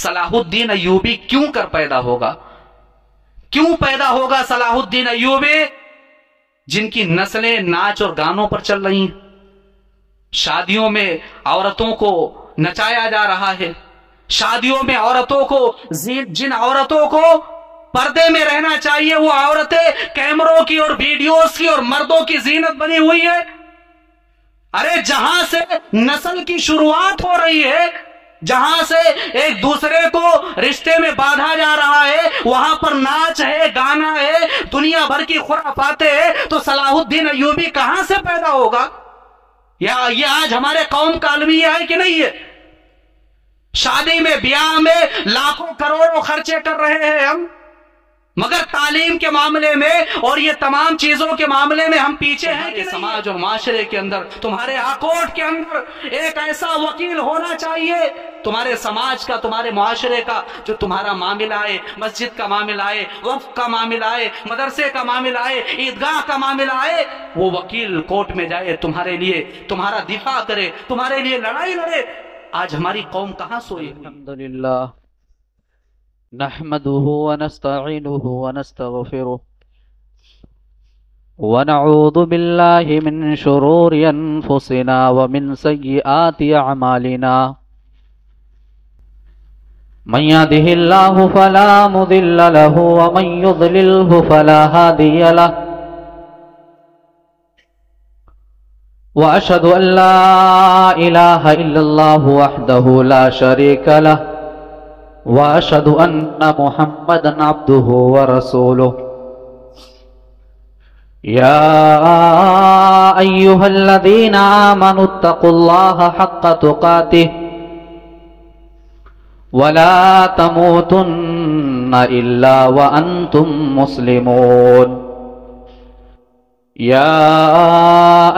صلاح الدین ایوبی کیوں کر پیدا ہوگا؟ کیوں پیدا ہوگا صلاح الدین ایوبی جن کی نسلیں ناچ اور گانوں پر چل رہی ہیں؟ شادیوں میں عورتوں کو نچایا جا رہا ہے، شادیوں میں عورتوں کو جن عورتوں کو پردے میں رہنا چاہیے وہ عورتیں کیمروں کی اور ویڈیوز کی اور مردوں کی زینت بنی ہوئی ہے۔ ارے جہاں سے نسل کی شروعات ہو رہی ہے، جہاں سے ایک دوسرے کو رشتے میں باندھا جا رہا ہے، وہاں پر ناچ ہے، گانا ہے، دنیا بھر کی خرافاتیں ہیں، تو صلاح الدین ایوبی کہاں سے پیدا ہوگا؟ یہ آج ہمارے قوم کا المیہ ہے کہ نہیں ہے؟ شادی میں بیاہ میں لاکھوں کروڑوں خرچے کر رہے ہیں ہم، مگر تعلیم کے معاملے میں اور یہ تمام چیزوں کے معاملے میں ہم پیچھے ہیں کہ سماج اور معاشرے کے اندر، تمہارے آکوٹ کے اندر ایک ایسا وکیل ہونا چاہیے تمہارے سماج کا، تمہارے معاشرے کا، جو تمہارا معاملہ ہے، مسجد کا معاملہ ہے، وقف کا معاملہ ہے، مدرسے کا معاملہ ہے، عیدگاہ کا معاملہ ہے، وہ وکیل کورٹ میں جائے، تمہارے لیے تمہارا دفاع کرے، تمہارے لیے لڑائی لڑے۔ آج ہماری قوم کہاں سوئی؟ الحمدللہ نحمده ونستعینه ونستغفره ونعوذ باللہ من شرور انفسنا ومن سیئات اعمالنا من يهده الله فلا مضل له ومن يضلله فلا هادي له وأشهد أن لا إله إلا الله وحده لا شريك له وأشهد أن محمدا عبده ورسوله يا أيها الذين آمنوا اتقوا الله حق تقاته ولا تموتن إلا وأنتم مسلمون يا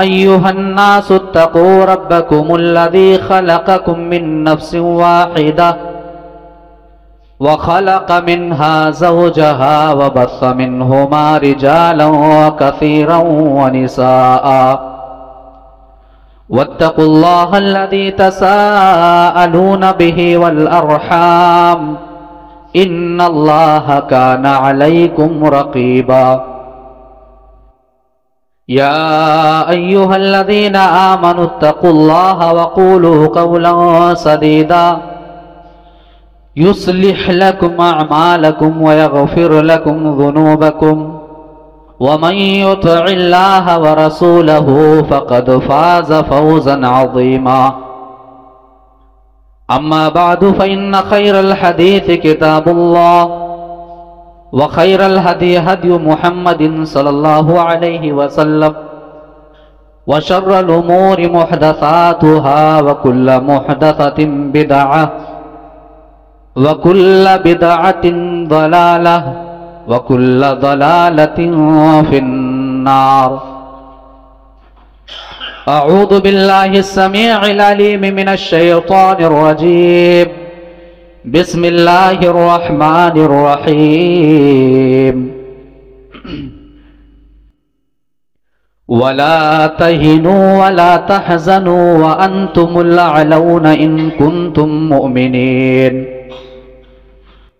أيها الناس اتقوا ربكم الذي خلقكم من نفس واحدة وخلق منها زوجها وبث منهما رجالا كثيرا ونساء واتقوا الله الذي تساءلون به والأرحام إن الله كان عليكم رقيبا يا أيها الذين آمنوا اتقوا الله وقولوا قولا سديدا يصلح لكم أعمالكم ويغفر لكم ذنوبكم ومن يطع الله ورسوله فقد فاز فوزا عظيما أما بعد فإن خير الحديث كتاب الله وخير الهدي هدي محمد صلى الله عليه وسلم وشر الأمور محدثاتها وكل محدثة بدعة وكل بدعة ضلالة وكل ضلالة في النار أعوذ بالله السميع العليم من الشيطان الرجيم بسم الله الرحمن الرحيم ولا تهنوا ولا تحزنوا وأنتم الأعلون إن كنتم مؤمنين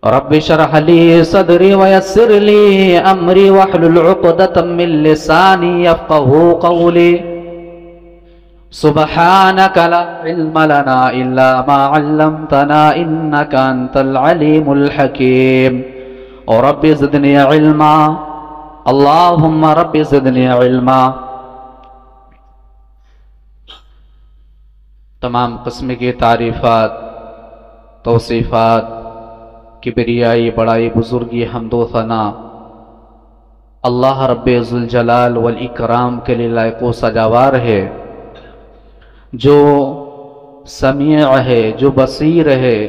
رب اشرح لي صدري ويسر لي أمري واحلل عقدة من لساني يفقهوا قولي سبحانك لا علم لنا إلا ما علمتنا إنك أنت العليم الحكيم رب زدني علما اللهم رب زدني علما۔ تمام قسم کی تعریفات، توصیفات، کبریائی، بڑائی، بزرگی، حمد و ثنا اللہ رب ذوالجلال والاکرام کے لیے لائق و سجاوار ہے، جو سمیع ہے، جو بصیر ہے،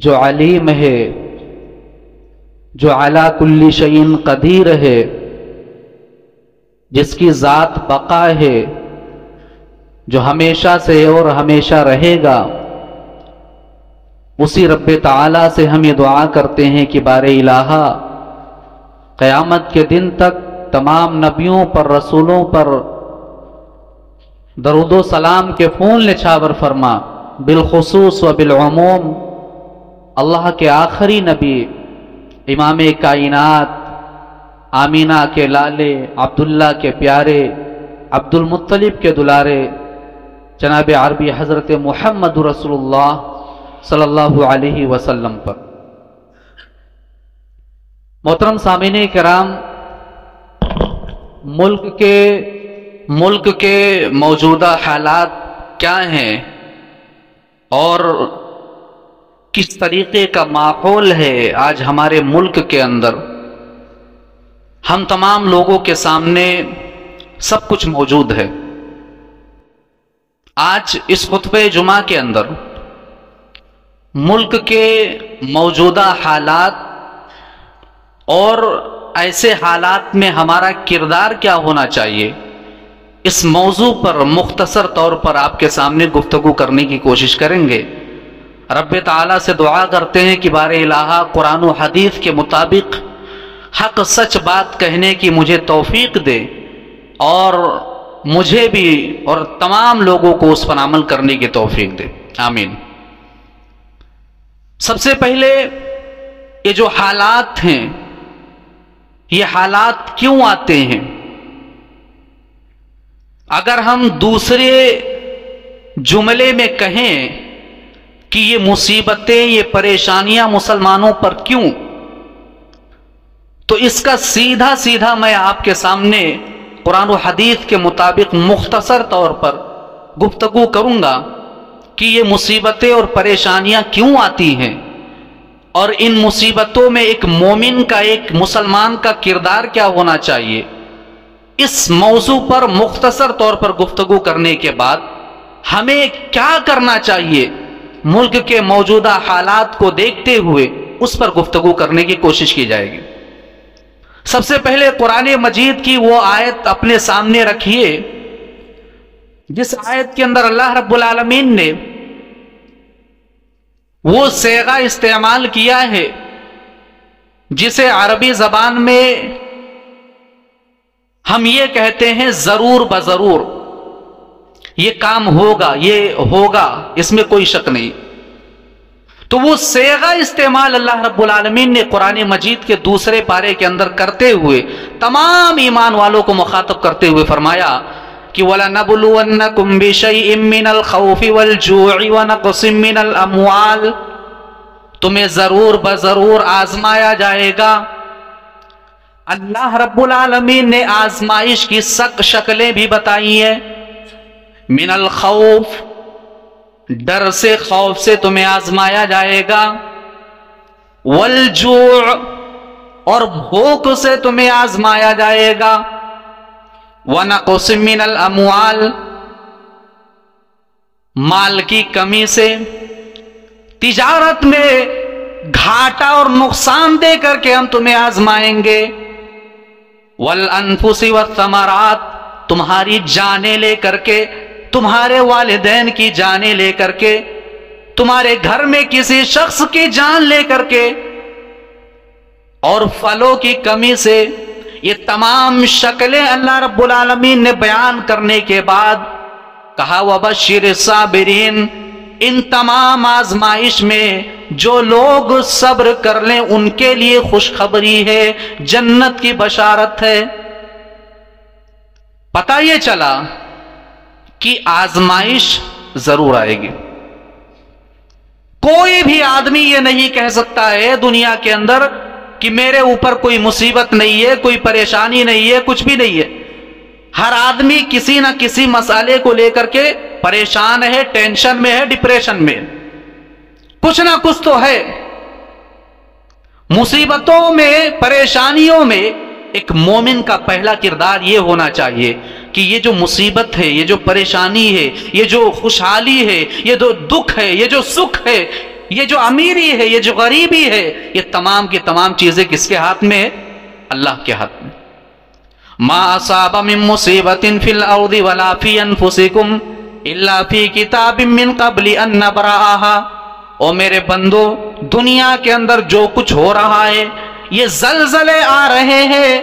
جو علیم ہے، جو علی کل شیء قدیر ہے، جس کی ذات بقا ہے، جو ہمیشہ سے اور ہمیشہ رہے گا۔ اسی رب تعالی سے ہم یہ دعا کرتے ہیں کہ بار الہ قیامت کے دن تک تمام نبیوں پر، رسولوں پر درود و سلام کے پھول نچھاور فرما، بالخصوص و بالعموم اللہ کے آخری نبی امام کائنات آمینہ کے لالے عبداللہ کے پیارے عبد المطلب کے دلارے جناب عربی حضرت محمد رسول اللہ صلی اللہ علیہ وسلم پر۔ محترم سامعین کرام، ملک کے موجودہ حالات کیا ہیں اور کس طریقے کا ماحول ہے آج ہمارے ملک کے اندر، ہم تمام لوگوں کے سامنے سب کچھ موجود ہے۔ آج اس خطبہ جمعہ کے اندر ملک کے موجودہ حالات اور ایسے حالات میں ہمارا کردار کیا ہونا چاہیے، اس موضوع پر مختصر طور پر آپ کے سامنے گفتگو کرنے کی کوشش کریں گے۔ رب تعالیٰ سے دعا کرتے ہیں کہ بار الہ قرآن و حدیث کے مطابق حق سچ بات کہنے کی مجھے توفیق دے اور مجھے بھی اور تمام لوگوں کو اس پر عمل کرنے کی توفیق دے، آمین۔ سب سے پہلے یہ جو حالات ہیں، یہ حالات کیوں آتے ہیں؟ اگر ہم دوسرے جملے میں کہیں کہ یہ مصیبتیں، یہ پریشانیاں مسلمانوں پر کیوں، تو اس کا سیدھا میں آپ کے سامنے قرآن و حدیث کے مطابق مختصر طور پر گفتگو کروں گا کہ یہ مصیبتیں اور پریشانیاں کیوں آتی ہیں، اور ان مصیبتوں میں ایک مومن کا، ایک مسلمان کا کردار کیا ہونا چاہیے۔ اس موضوع پر مختصر طور پر گفتگو کرنے کے بعد ہمیں کیا کرنا چاہیے، ملک کے موجودہ حالات کو دیکھتے ہوئے اس پر گفتگو کرنے کی کوشش کی جائے گی۔ سب سے پہلے قرآن مجید کی وہ آیت اپنے سامنے رکھیے جس آیت کے اندر اللہ رب العالمین نے وہ صیغہ استعمال کیا ہے جسے عربی زبان میں ہم یہ کہتے ہیں ضرور بضرور، یہ کام ہوگا، یہ ہوگا، اس میں کوئی شک نہیں۔ تو وہ صیغہ استعمال اللہ رب العالمین نے قرآن مجید کے دوسرے پارے کے اندر کرتے ہوئے تمام ایمان والوں کو مخاطب کرتے ہوئے فرمایا کہ وَلَنَبْلُوَنَّكُمْ بِشَيْءٍ مِّنَ الْخَوْفِ وَالْجُوعِ وَنَقْصٍ مِّنَ الْأَمْوَالِ، تمہیں ضرور بضرور آزمایا جائے گا۔ اللہ رب العالمین نے آزمائش کی شکلیں بھی بتائی ہیں۔ من الخوف، ڈر سے، خوف سے تمہیں آزمایا جائے گا، والجوع، اور بھوک سے تمہیں آزمایا جائے گا، ونقص من الاموال، مال کی کمی سے، تجارت میں گھاٹا اور نقصان دے کر کے ہم تمہیں آزمائیں گے، والانفس والثمرات، تمہاری جانیں لے کر کے، تمہارے والدین کی جانیں لے کر کے، تمہارے گھر میں کسی شخص کی جان لے کر کے، اور پھلوں کی کمی سے۔ یہ تمام شکلیں اللہ رب العالمین نے بیان کرنے کے بعد کہا وَبَشِّرِ الصَّابِرِينَ، ان تمام آزمائش میں جو لوگ صبر کر لیں ان کے لیے خوشخبری ہے، جنت کی بشارت ہے۔ پتہ یہ چلا کہ آزمائش ضرور آئے گی۔ کوئی بھی آدمی یہ نہیں کہہ سکتا ہے دنیا کے اندر کہ میرے اوپر کوئی مصیبت نہیں ہے، کوئی پریشانی نہیں ہے، کچھ بھی نہیں ہے۔ ہر آدمی کسی نہ کسی مسئلے کو لے کر کے پریشان ہے، ٹینشن میں ہے، ڈپریشن میں، کچھ نہ کچھ تو ہے۔ مصیبتوں میں، پریشانیوں میں ایک مومن کا پہلا کردار یہ ہونا چاہیے کہ یہ جو مصیبت ہے، یہ جو پریشانی ہے، یہ جو خوشحالی ہے، یہ جو دکھ ہے، یہ جو سکھ ہے، یہ جو امیری ہے، یہ جو غریبی ہے، یہ تمام کی تمام چیزیں کس کے ہاتھ میں ہے؟ اللہ کے ہاتھ میں۔ ما اصاب من مصیبت فی الارض ولا فی انفسکم الا فی کتاب من قبل ان نبرأها۔ او میرے بندو، دنیا کے اندر جو کچھ ہو رہا ہے، یہ زلزلے آ رہے ہیں،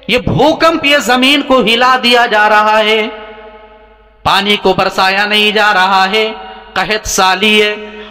یہ بھوکمپ یہ زمین کو ہلا دیا جا رہا ہے، پانی کو برسایا نہیں جا رہا ہے، قحط سالی ہے،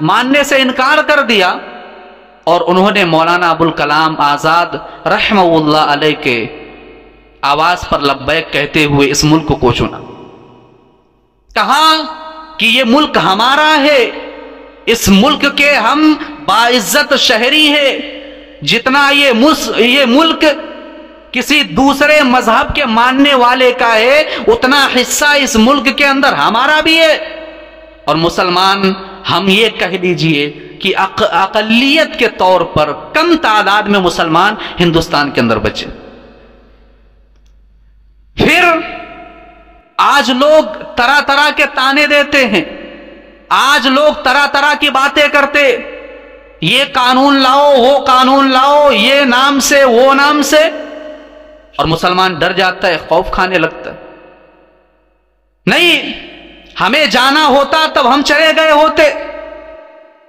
ماننے سے انکار کر دیا اور انہوں نے مولانا ابوال کلام آزاد رحمہ اللہ علیہ کے آواز پر لبیک کہتے ہوئے اس ملک کو چنا. کہا کہ یہ ملک ہمارا ہے، اس ملک کے ہم باعزت شہری ہیں، جتنا یہ ملک کسی دوسرے مذہب کے ماننے والے کا ہے اتنا حصہ اس ملک کے اندر ہمارا بھی ہے. اور مسلمان ہم یہ کہہ لیجئے کہ اقلیت کے طور پر کم تعداد میں مسلمان ہندوستان کے اندر بچے. پھر آج لوگ طرح طرح کے تانے دیتے ہیں، آج لوگ طرح طرح کی باتیں کرتے، یہ قانون لاؤ وہ قانون لاؤ، یہ نام سے وہ نام سے، اور مسلمان ڈر جاتا ہے، خوف کھانے لگتا ہے. نہیں، ہمیں جانا ہوتا تب ہم چلے گئے ہوتے،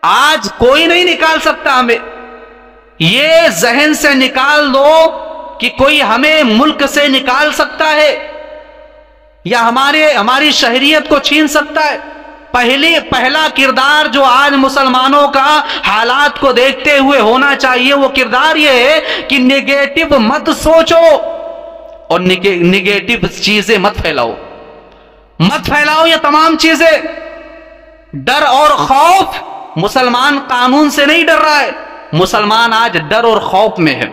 آج کوئی نہیں نکال سکتا ہمیں. یہ ذہن سے نکال دو کہ کوئی ہمیں ملک سے نکال سکتا ہے یا ہماری شہریت کو چھین سکتا ہے. پہلا کردار جو آج مسلمانوں کا حالات کو دیکھتے ہوئے ہونا چاہیے وہ کردار یہ ہے کہ نگیٹو مت سوچو اور نگیٹو چیزیں مت پھیلاؤ. یہ تمام چیزیں، ڈر اور خوف، مسلمان قانون سے نہیں ڈر رہا ہے، مسلمان آج ڈر اور خوف میں ہے.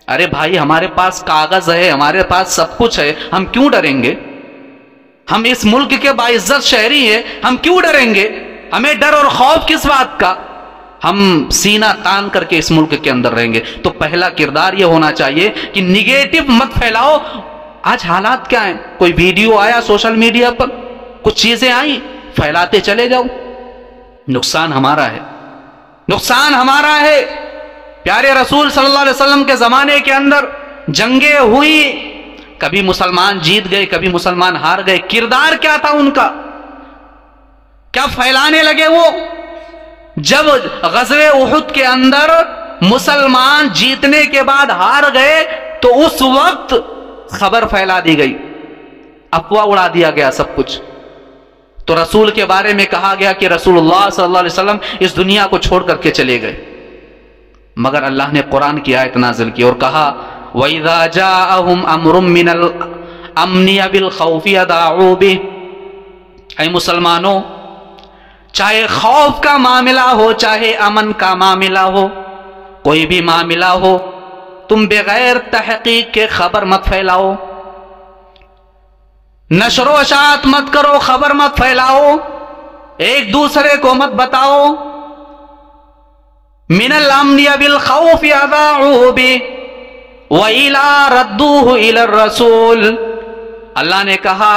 ارے بھائی، ہمارے پاس کاغذ ہے، ہمارے پاس سب کچھ ہے، ہم کیوں ڈریں گے؟ ہم اس ملک کے باعزت شہری ہیں، ہم کیوں ڈریں گے؟ ہمیں ڈر اور خوف کس بات کا؟ ہم سینہ تان کر کے اس ملک کے اندر رہیں گے. تو پہلا کردار یہ ہونا چاہیے کہ نگیٹو مت پھیلاؤ. آج حالات کیا ہیں؟ کوئی ویڈیو آیا سوشل میڈیا پر، کچھ چیزیں آئیں، پھیلاتے چلے جاؤ. نقصان ہمارا ہے، نقصان ہمارا ہے. پیارے رسول صلی اللہ علیہ وسلم کے زمانے کے اندر جنگیں ہوئی، کبھی مسلمان جیت گئے، کبھی مسلمان ہار گئے. کردار کیا تھا ان کا؟ کیا پھیلانے لگے وہ؟ جب غزوہ احد کے اندر مسلمان جیتنے کے بعد ہار گئے تو اس وقت خبر پھیلا دی گئی، افواہ اڑا دیا گیا سب کچھ. تو رسول کے بارے میں کہا گیا کہ رسول اللہ صلی اللہ علیہ وسلم اس دنیا کو چھوڑ کر کے چلے گئے. مگر اللہ نے قرآن کی آیت نازل کی اور کہا وَإِذَا جَاءَهُمْ أَمْرٌ مِّنَ الْأَمْنِ بِالْخَوْفِ يَدَاعُوا بِهِ. اے مسلمانوں، چاہے خوف کا معاملہ ہو، چاہے امن کا معاملہ ہو، کوئی بھی معاملہ ہو، تم بغیر تحقیق کے خبر مت پھیلاؤ، نشر و اشاعت مت کرو، خبر مت پھیلاؤ، ایک دوسرے کو مت بتاؤ. من الامن بالخوف اذاعوا به وَإِلَىٰ رَدُّوهُ إِلَى الرَّسُولِ. اللہ نے کہا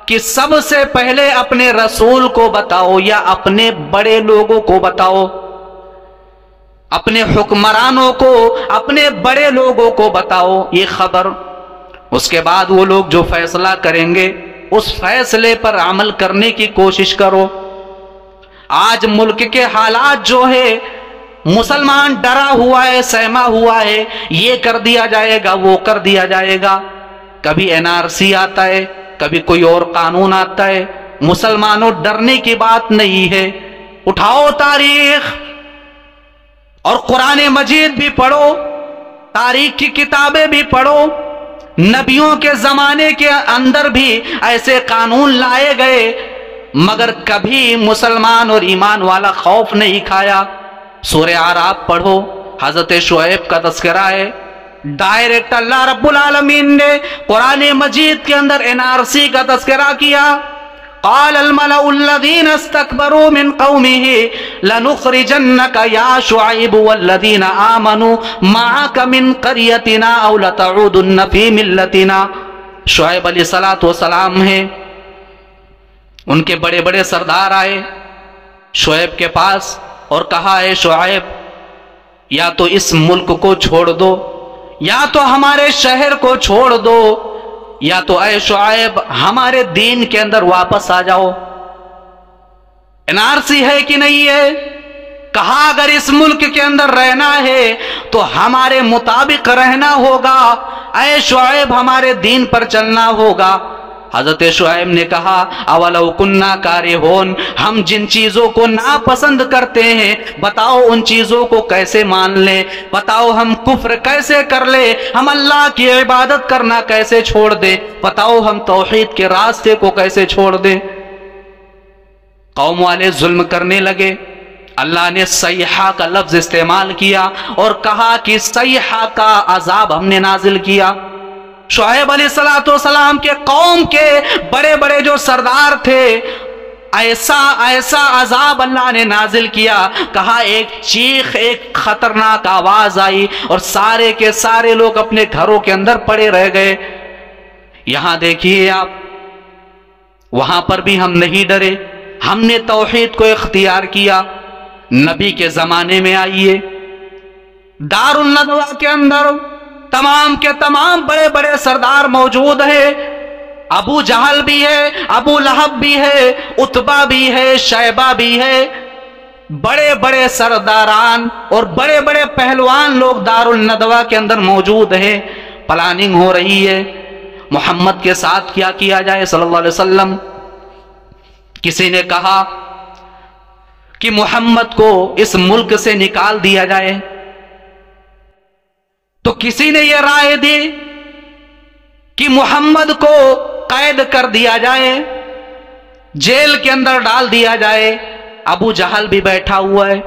کہ سب سے پہلے اپنے رسول کو بتاؤ یا اپنے بڑے لوگوں کو بتاؤ، اپنے حکمرانوں کو، اپنے بڑے لوگوں کو بتاؤ یہ خبر. اس کے بعد وہ لوگ جو فیصلہ کریں گے اس فیصلے پر عمل کرنے کی کوشش کرو. آج ملک کے حالات جو ہے، مسلمان ڈرا ہوا ہے، سہما ہوا ہے، یہ کر دیا جائے گا، وہ کر دیا جائے گا. کبھی NRC آتا ہے، کبھی کوئی اور قانون آتا ہے. مسلمانوں ڈرنے کی بات نہیں ہے. اٹھاؤ تاریخ اور قرآن مجید بھی پڑھو، تاریخ کی کتابیں بھی پڑھو. نبیوں کے زمانے کے اندر بھی ایسے قانون لائے گئے مگر کبھی مسلمان اور ایمان والا خوف نہیں کھایا. سورہ اعراف پڑھو، حضرت شعیب کا تذکرہ ہے. ڈائریکٹ اللہ رب العالمین نے قرآن مجید کے اندر NRC کا تذکرہ کیا. قال الملأ الذين استكبروا من قومه لنخرجنك يا شعيب والذين آمنوا معك من قريتنا أو لتعودن في ملتنا. شعیب علیہ السلام ہیں، ان کے بڑے بڑے سردار آئے شعیب کے پاس اور کہا اے شعیب، یا تو اس ملک کو چھوڑ دو، یا تو ہمارے شہر کو چھوڑ دو، یا تو اے شعیب ہمارے دین کے اندر واپس آ جاؤ. NRC ہے کہ نہیں ہے؟ کہا اگر اس ملک کے اندر رہنا ہے تو ہمارے مطابق رہنا ہوگا، اے شعیب ہمارے دین پر چلنا ہوگا. حضرت شعیب نے کہا اولو کننا کارہون، ہم جن چیزوں کو ناپسند کرتے ہیں بتاؤ ان چیزوں کو کیسے مان لیں، بتاؤ ہم کفر کیسے کر لیں، ہم اللہ کی عبادت کرنا کیسے چھوڑ دیں، بتاؤ ہم توحید کے راستے کو کیسے چھوڑ دیں۔ قوم والے ظلم کرنے لگے، اللہ نے صیحہ کا لفظ استعمال کیا اور کہا کہ صیحہ کا عذاب ہم نے نازل کیا۔ شعیب علیہ السلام کے قوم کے بڑے بڑے جو سردار تھے، ایسا عذاب اللہ نے نازل کیا، کہا ایک چیخ، ایک خطرناک آواز آئی اور سارے کے سارے لوگ اپنے گھروں کے اندر پڑے رہ گئے۔ یہاں دیکھیے آپ، وہاں پر بھی ہم نہیں ڈرے، ہم نے توحید کو اختیار کیا۔ نبی کے زمانے میں آئیے، دار الندوہ کے اندر تمام کے تمام بڑے بڑے سردار موجود ہیں، ابو جہل بھی ہے، ابو لہب بھی ہے، عتبہ بھی ہے، شیبہ بھی ہے، بڑے بڑے سرداران اور بڑے بڑے پہلوان لوگ دار الندوہ کے اندر موجود ہیں۔ پلاننگ ہو رہی ہے محمد کے ساتھ کیا کیا جائے صلی اللہ علیہ وسلم۔ کسی نے کہا کہ محمد کو اس ملک سے نکال دیا جائے، تو کسی نے یہ رائے دی کہ محمد کو قید کر دیا جائے، جیل کے اندر ڈال دیا جائے۔ ابو جہل بھی بیٹھا ہوا ہے۔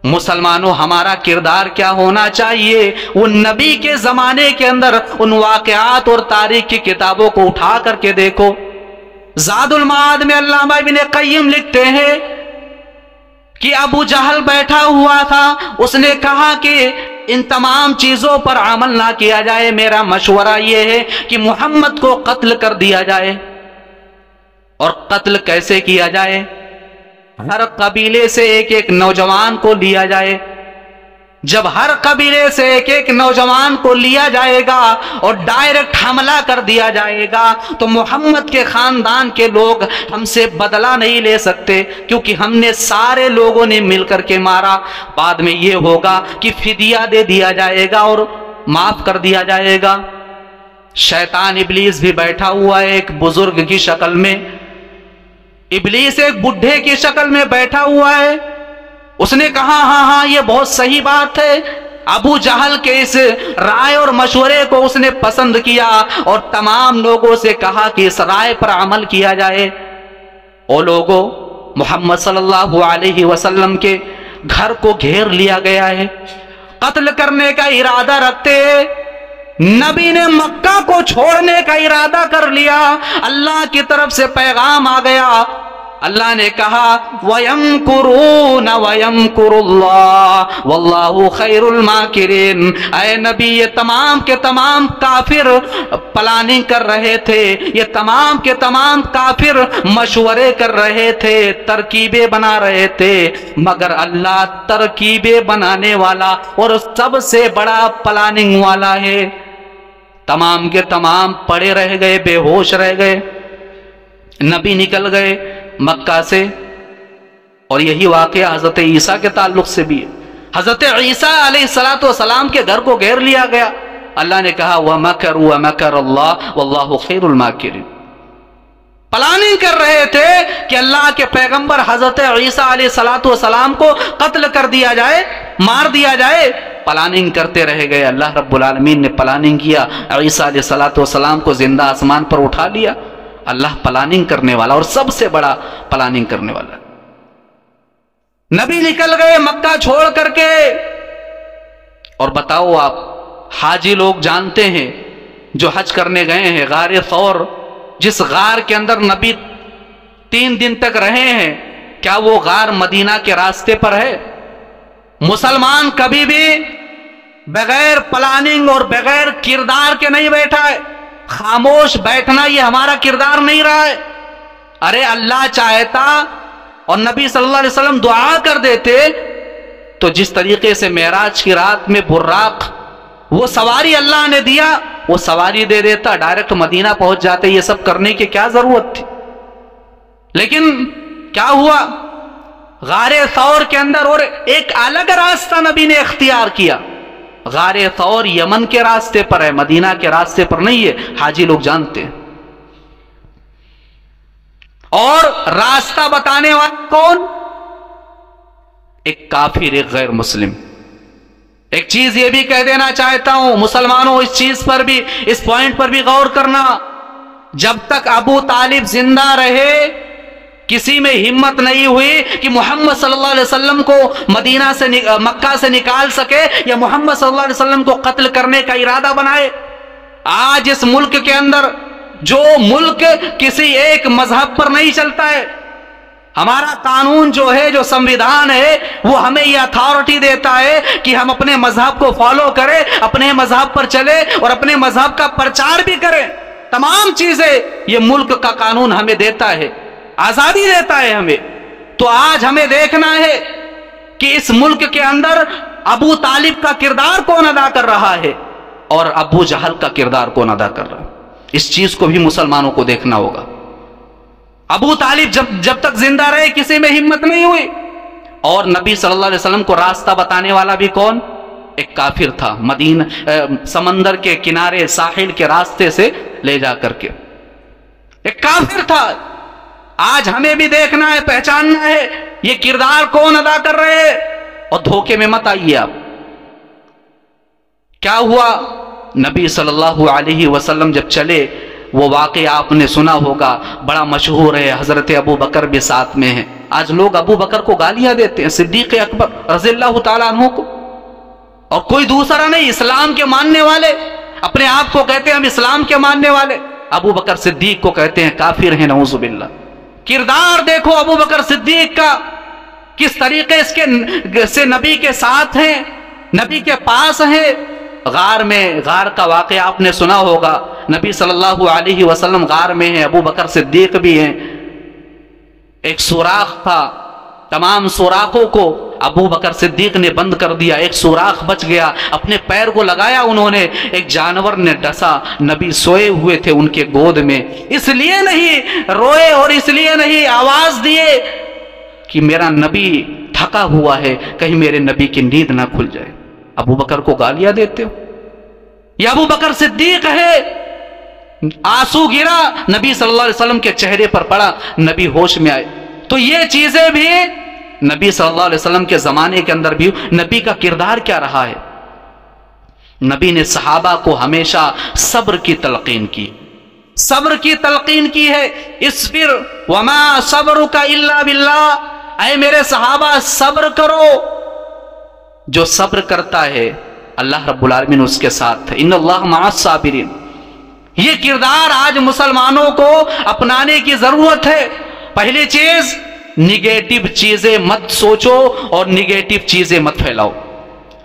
مسلمانوں، ہمارا کردار کیا ہونا چاہیے؟ ان نبی کے زمانے کے اندر ان واقعات اور تاریخ کی کتابوں کو اٹھا کر کے دیکھو۔ زاد المعاد میں علامہ ابن قیم لکھتے ہیں کہ ابو جہل بیٹھا ہوا تھا، اس نے کہا کہ ان تمام چیزوں پر عمل نہ کیا جائے، میرا مشورہ یہ ہے کہ محمد کو قتل کر دیا جائے۔ اور قتل کیسے کیا جائے؟ ہر قبیلے سے ایک ایک نوجوان کو لیا جائے۔ جب ہر قبیلے سے ایک ایک نوجوان کو لیا جائے گا اور ڈائریکٹ حملہ کر دیا جائے گا تو محمد کے خاندان کے لوگ ہم سے بدلہ نہیں لے سکتے، کیونکہ ہم نے سارے لوگوں نے مل کر کے مارا۔ بعد میں یہ ہوگا کہ فدیہ دے دیا جائے گا اور معاف کر دیا جائے گا۔ شیطان ابلیس بھی بیٹھا ہوا ہے ایک بزرگ کی شکل میں، ابلیس ایک بڈھے کی شکل میں بیٹھا ہوا ہے۔ اس نے کہا ہاں یہ بہت صحیح بات ہے۔ ابو جہل کے اس رائے اور مشورے کو اس نے پسند کیا اور تمام لوگوں سے کہا کہ اس رائے پر عمل کیا جائے۔ او لوگوں، محمد صلی اللہ علیہ وسلم کے گھر کو گھیر لیا گیا ہے، قتل کرنے کا ارادہ رکھتے ہیں۔ نبی نے مکہ کو چھوڑنے کا ارادہ کر لیا، اللہ کی طرف سے پیغام آ گیا۔ اللہ نے کہا وَيَمْكُرُونَ وَيَمْكُرُ اللَّهُ وَاللَّهُ خَيْرُ الْمَاكِرِينَ۔ اے نبی، یہ تمام کے تمام کافر پلاننگ کر رہے تھے، یہ تمام کے تمام کافر مشورے کر رہے تھے، ترکیبیں بنا رہے تھے، مگر اللہ ترکیبیں بنانے والا اور سب سے بڑا پلاننگ والا ہے۔ تمام کے تمام پڑے رہ گئے، بے ہوش رہ گئے۔ نبی نکل گئے مکہ سے، اور یہی واقعہ حضرت عیسیٰ کے تعلق سے بھی ہے۔ حضرت عیسیٰ علیہ السلام کے گھر کو گھیر لیا گیا۔ اللہ نے کہا وَمَكَرُوا وَمَكَرَ اللَّهُ وَاللَّهُ خَيْرُ الْمَاكِرِينَ۔ پلاننگ کر رہے تھے کہ اللہ کے پیغمبر حضرت عیسیٰ علیہ السلام کو قتل کر دیا جائے، مار دیا جائے۔ پلاننگ کرتے رہ گئے۔ اللہ رب العالمین نے پلاننگ کیا، عیسیٰ علیہ السلام کو زندہ آسمان پر اٹھا لیا۔ اللہ پلاننگ کرنے والا اور سب سے بڑا پلاننگ کرنے والا۔ نبی نکل گئے مکہ چھوڑ کر کے، اور بتاؤ آپ، حاجی لوگ جانتے ہیں جو حج کرنے گئے ہیں، غار ثور، جس غار کے اندر نبی 3 دن تک رہے ہیں، کیا وہ غار مدینہ کے راستے پر ہے؟ مسلمان کبھی بھی بغیر پلاننگ اور بغیر کردار کے نہیں بیٹھا ہے۔ خاموش بیٹھنا یہ ہمارا کردار نہیں رہا ہے۔ ارے اللہ چاہتا اور نبی صلی اللہ علیہ وسلم دعا کر دیتے تو جس طریقے سے معراج کی رات میں براق، وہ سواری اللہ نے دیا، وہ سواری دے دیتا، ڈائریکٹ مدینہ پہنچ جاتے۔ یہ سب کرنے کی کیا ضرورت تھی؟ لیکن کیا ہوا؟ غار ثور کے اندر اور ایک الگ راستہ نبی نے اختیار کیا۔ غار ثور یمن کے راستے پر ہے، مدینہ کے راستے پر نہیں ہے، حاجی لوگ جانتے ہیں۔ اور راستہ بتانے والا کون؟ ایک کافر، ایک غیر مسلم۔ ایک چیز یہ بھی کہہ دینا چاہتا ہوں مسلمانوں، اس چیز پر بھی، اس پوائنٹ پر بھی غور کرنا، جب تک ابو طالب زندہ رہے کسی میں ہمت نہیں ہوئی کہ محمد صلی اللہ علیہ وسلم کو مدینہ سے مکہ سے نکال سکے یا محمد صلی اللہ علیہ وسلم کو قتل کرنے کا ارادہ بنائے۔ آج اس ملک کے اندر جو ملک کسی ایک مذہب پر نہیں چلتا ہے، ہمارا قانون جو ہے، جو سمویدھان ہے، وہ ہمیں یہ اتھارٹی دیتا ہے کہ ہم اپنے مذہب کو فالو کریں، اپنے مذہب پر چلیں اور اپنے مذہب کا پرچار بھی کریں۔ تمام چیزیں یہ ملک کا قانون ہمیں دیتا ہے، آزادی دیتا ہے ہمیں۔ تو آج ہمیں دیکھنا ہے کہ اس ملک کے اندر ابو طالب کا کردار کون ادا کر رہا ہے اور ابو جہل کا کردار کون ادا کر رہا ہے۔ اس چیز کو بھی مسلمانوں کو دیکھنا ہوگا۔ ابو طالب جب تک زندہ رہے کسی میں ہمت نہیں ہوئی، اور نبی صلی اللہ علیہ وسلم کو راستہ بتانے والا بھی کون؟ ایک کافر تھا، مدینہ سمندر کے کنارے ساحل کے راستے سے لے جا کر کے ایک کافر تھا۔ آج ہمیں بھی دیکھنا ہے، پہچاننا ہے یہ کردار کون ادا کر رہے ہیں، اور دھوکے میں مت آئیے آپ۔ کیا ہوا؟ نبی صلی اللہ علیہ وسلم جب چلے، وہ واقعہ آپ نے سنا ہوگا، بڑا مشہور ہے، حضرت ابو بکر بھی ساتھ میں ہیں۔ آج لوگ ابو بکر کو گالیاں دیتے ہیں، صدیق اکبر رضی اللہ تعالیٰ عنہ کو، اور کوئی دوسرا نہیں، اسلام کے ماننے والے اپنے آپ کو کہتے ہیں ہم اسلام کے ماننے والے، ابو بکر صدیق کو کہتے ہیں کافر ہیں، نعوذ باللہ۔ کردار دیکھو ابو بکر صدیق کا، کس طریقے سے نبی کے ساتھ ہیں، نبی کے پاس ہیں۔ غار کا واقعہ آپ نے سنا ہوگا، نبی صلی اللہ علیہ وسلم غار میں ہیں، ابو بکر صدیق بھی ہیں۔ ایک سوراخ تھا، تمام سوراخوں کو ابو بکر صدیق نے بند کر دیا، ایک سوراخ بچ گیا، اپنے پیر کو لگایا انہوں نے، ایک جانور نے ڈسا، نبی سوئے ہوئے تھے ان کے گود میں، اس لیے نہیں روئے اور اس لیے نہیں آواز دیے کہ میرا نبی تھکا ہوا ہے، کہیں میرے نبی کی نیند نہ کھل جائے۔ ابو بکر کو گالیاں دیتے ہو؟ یہ ابو بکر صدیق ہے۔ آنسو گرا، نبی صلی اللہ علیہ وسلم کے چہرے پر پڑا، نبی ہوش میں آئے۔ تو یہ چیزیں بھی نبی صلی اللہ علیہ وسلم کے زمانے کے اندر بھی، نبی کا کردار کیا رہا ہے؟ نبی نے صحابہ کو ہمیشہ صبر کی تلقین کی، صبر کی تلقین کی ہے۔ اصبر وما صبرک الا باللہ، اے میرے صحابہ صبر کرو، جو صبر کرتا ہے اللہ رب العالمین اس کے ساتھ ہے، ان اللہ مع الصابرین۔ یہ کردار آج مسلمانوں کو اپنانے کی ضرورت ہے۔ پہلی چیز، نگیٹو چیزیں مت سوچو اور نگیٹو چیزیں مت پھیلاؤ،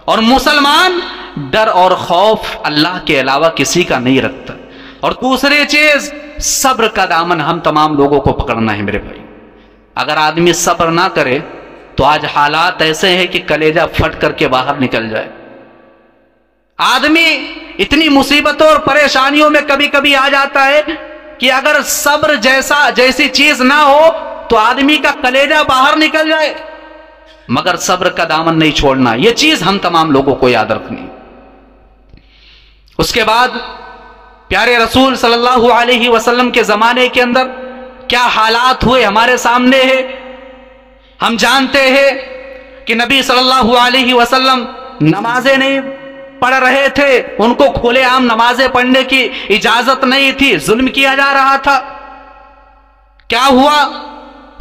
اور مسلمان ڈر اور خوف اللہ کے علاوہ کسی کا نہیں رکھتا۔ اور دوسری چیز، صبر کا دامن ہم تمام لوگوں کو پکڑنا ہے میرے بھائی۔ اگر آدمی صبر نہ کرے تو آج حالات ایسے ہیں کہ کلیجہ پھٹ کر کے باہر نکل جائے۔ آدمی اتنی مصیبتوں اور پریشانیوں میں کبھی کبھی آ جاتا ہے کہ اگر صبر جیسی چیز نہ ہو تو آدمی کا کلیجہ باہر نکل جائے، مگر صبر کا دامن نہیں چھوڑنا، یہ چیز ہم تمام لوگوں کو یاد رکھنی۔ اس کے بعد پیارے رسول صلی اللہ علیہ وسلم کے زمانے کے اندر کیا حالات ہوئے ہمارے سامنے ہے۔ ہم جانتے ہیں کہ نبی صلی اللہ علیہ وسلم نمازیں نہیں پڑھ رہے تھے، ان کو کھلے عام نمازیں پڑھنے کی اجازت نہیں تھی، ظلم کیا جا رہا تھا۔ کیا ہوا؟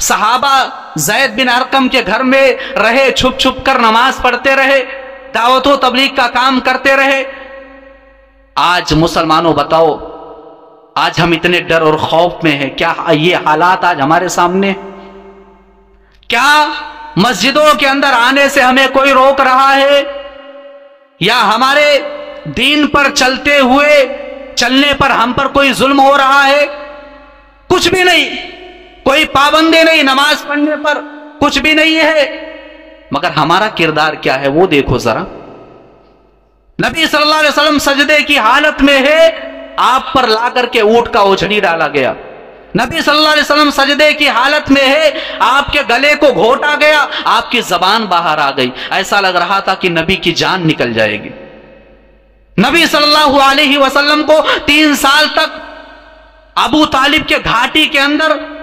صحابہ زید بن ارقم کے گھر میں رہے، چھپ چھپ کر نماز پڑھتے رہے، دعوت و تبلیغ کا کام کرتے رہے۔ آج مسلمانوں بتاؤ، آج ہم اتنے ڈر اور خوف میں ہیں، کیا یہ حالات آج ہمارے سامنے؟ کیا مسجدوں کے اندر آنے سے ہمیں کوئی روک رہا ہے، یا ہمارے دین پر چلنے پر ہم پر کوئی ظلم ہو رہا ہے؟ کچھ بھی نہیں، کوئی پابندی نہیں، نماز پڑھنے پر کچھ بھی نہیں ہے، مگر ہمارا کردار کیا ہے وہ دیکھو ذرا۔ نبی صلی اللہ علیہ وسلم سجدے کی حالت میں ہے، آپ پر لا کر کے اونٹ کا اوجھڑی ڈالا گیا۔ نبی صلی اللہ علیہ وسلم سجدے کی حالت میں ہے، آپ کے گلے کو گھونٹا گیا، آپ کی زبان باہر آ گئی، ایسا لگ رہا تھا کہ نبی کی جان نکل جائے گی۔ نبی صلی اللہ علیہ وسلم کو 3 سال تک ابو طالب کے گھاٹی کے اندر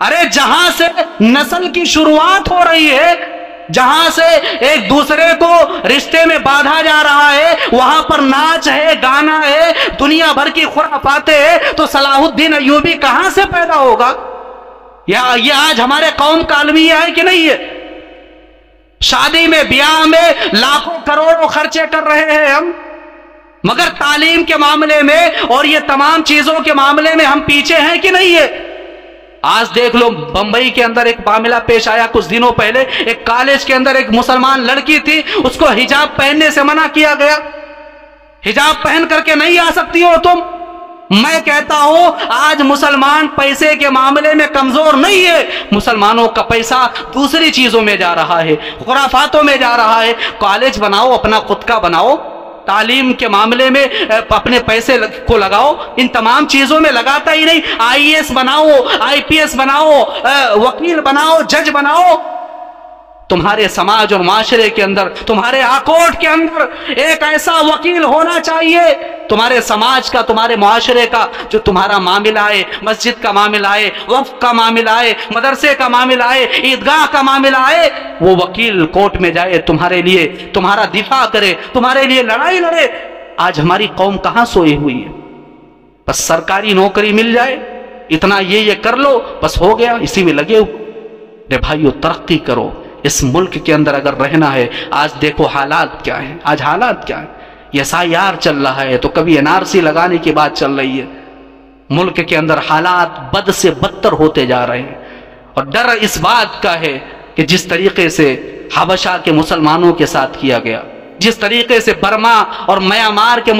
ارے جہاں سے نسل کی شروعات ہو رہی ہے، جہاں سے ایک دوسرے کو رشتے میں باندھا جا رہا ہے، وہاں پر ناچ ہے، گانا ہے، دنیا بھر کی خرافاتیں ہیں، تو صلاح الدین ایوبی کہاں سے پیدا ہوگا؟ یہ آج ہمارے قوم کا المیہ ہے کہ نہیں ہے؟ شادی میں بیاہ میں لاکھوں کروڑوں خرچے کر رہے ہیں ہم، مگر تعلیم کے معاملے میں اور یہ تمام چیزوں کے معاملے میں ہم پیچھے ہیں کہ نہیں ہے؟ آج دیکھ لو بمبئی کے اندر ایک معاملہ پیش آیا کچھ دنوں پہلے، ایک کالج کے اندر ایک مسلمان لڑکی تھی، اس کو حجاب پہننے سے منع کیا گیا، حجاب پہن کر کے نہیں آ سکتی ہو تم۔ میں کہتا ہوں آج مسلمان پیسے کے معاملے میں کمزور نہیں ہے، مسلمانوں کا پیسہ دوسری چیزوں میں جا رہا ہے، خرافاتوں میں جا رہا ہے۔ کالج بناؤ، اپنا خود کا بناؤ، تعلیم کے معاملے میں اپنے پیسے کو لگاؤ، ان تمام چیزوں میں لگاتا ہی نہیں۔ آئی ایس بناؤ، آئی پی ایس بناؤ، وکیل بناؤ، جج بناؤ۔ تمہارے سماج اور معاشرے کے اندر، تمہارے آکوٹ کے اندر ایک ایسا وکیل ہونا چاہیے، تمہارے سماج کا، تمہارے معاشرے کا، جو تمہارا معاملہ ہے، مسجد کا معاملہ ہے، وقف کا معاملہ ہے، مدرسے کا معاملہ ہے، عیدگاہ کا معاملہ ہے، وہ وکیل کورٹ میں جائے، تمہارے لیے تمہارا دفاع کرے، تمہارے لیے لڑائی لڑے۔ آج ہماری قوم کہاں سوئی ہوئی ہے؟ بس سرکاری نوکری مل جائے، اتنا یہ کر لو، بس ہو گیا، اسی میں لگے ہو۔ رے بھائیو، ترقی کرو، اس ملک کے اندر اگر رہنا ہے۔ آج دیکھو حالات کیا ہیں، آج حالات کیا ہیں، ایس آئی آر چل رہا ہے تو کبھی این آر سی لگانے کی بات چل رہی ہے۔ ملک کے اندر حالات بد سے بدتر ہوتے جا رہے ہیں، اور ڈر اس بات کا ہے کہ جس طریقے سے حبشہ کے مسلمانوں کے ساتھ کیا گیا، جس طریقے سے برما اور میانمار کے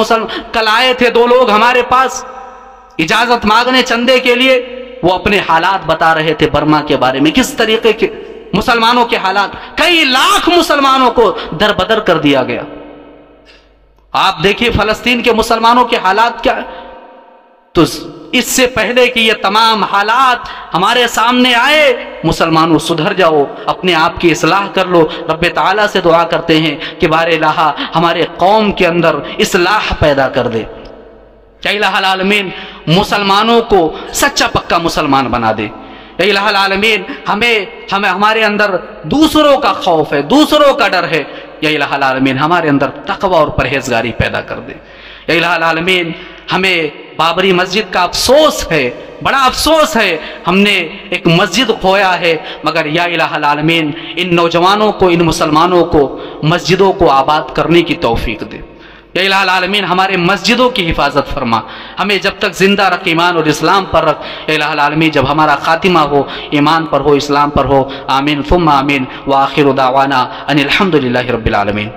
کل آئے تھے دو لوگ ہمارے پاس اجازت مانگنے چندے کے لیے، وہ اپنے حالات بتا رہے تھے برما کے بارے میں، کس طریقے کے مسلمانوں کے حالات، کئی لاکھ مسلمانوں کو در بدر کر دیا گیا۔ آپ دیکھیے فلسطین کے مسلمانوں کے حالات کیا ہے۔ تو اس سے پہلے کہ یہ تمام حالات ہمارے سامنے آئے، مسلمانوں سدھر جاؤ، اپنے آپ کی اصلاح کر لو۔ رب تعالیٰ سے دعا کرتے ہیں کہ بار الہ ہمارے قوم کے اندر اصلاح پیدا کر دے، کہ الہ العالمین مسلمانوں کو سچا پکا مسلمان بنا دے۔ اے الہ العالمین ہمارے اندر دوسروں کا خوف ہے، دوسروں کا ڈر ہے، یا الہ العالمین ہمارے اندر تقوی اور پرہیزگاری پیدا کر دے۔ یا الہ العالمین ہمیں بابری مسجد کا افسوس ہے، بڑا افسوس ہے، ہم نے ایک مسجد کھویا ہے، مگر یا الہ العالمین ان نوجوانوں کو، ان مسلمانوں کو مسجدوں کو آباد کرنے کی توفیق دے۔ یا الہ العالمین ہمارے مسجدوں کی حفاظت فرما، ہمیں جب تک زندہ رکھ، ایمان اور اسلام پر رکھ۔ یا الہ العالمین جب ہمارا خاتمہ ہو، ایمان پر ہو، اسلام پر ہو۔ آمین ثم آمین، وآخر دعوانا ان الحمدللہ رب العالمین۔